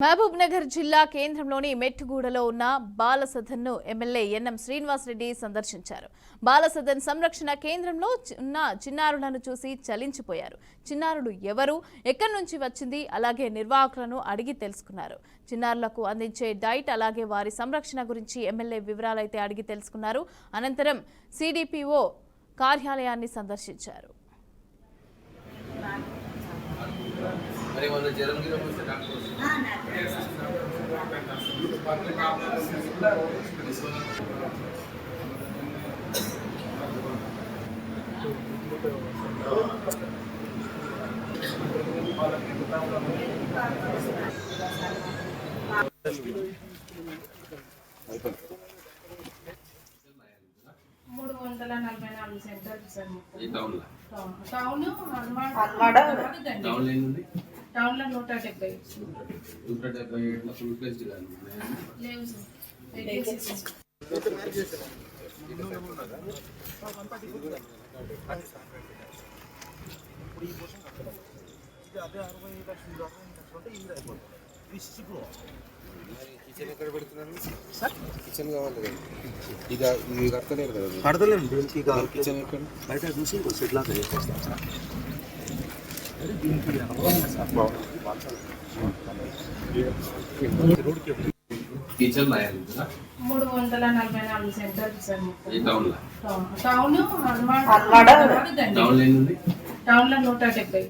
మహబూబ్ నగర్ జిల్లా కేంద్రంలోని మెట్టుగూడలో ఉన్న బాలసదన్ను ఎమ్మెల్యే ఎన్ఎం శ్రీనివాసరెడ్డి సందర్శించారు. బాలసదన్ సంరక్షణ కేంద్రంలో ఉన్న చిన్నారులను చూసి చలించిపోయారు. చిన్నారులు ఎవరు, ఎక్కడి నుంచి వచ్చింది, అలాగే నిర్వాహకులను అడిగి తెలుసుకున్నారు. చిన్నారులకు అందించే డైట్ అలాగే వారి సంరక్షణ గురించి ఎమ్మెల్యే వివరాలైతే అడిగి తెలుసుకున్నారు. అనంతరం సిడిపిఓ కార్యాలయాన్ని సందర్శించారు. టౌన్ లో 170 ఫుల్ ప్లేస్ లేవు కిచెన్ ఎక్కడ పెడుతున్నారు సార్? కిచెన్ కావాలి కదా, ఇది కడతలేరు కదా? కడతలేము దీనికి. కిచెన్ ఎక్కడ బయట చూసి సెట్ లాగా చేస్తాం sir. Kitchen 344 centres sir. Town town town లో 170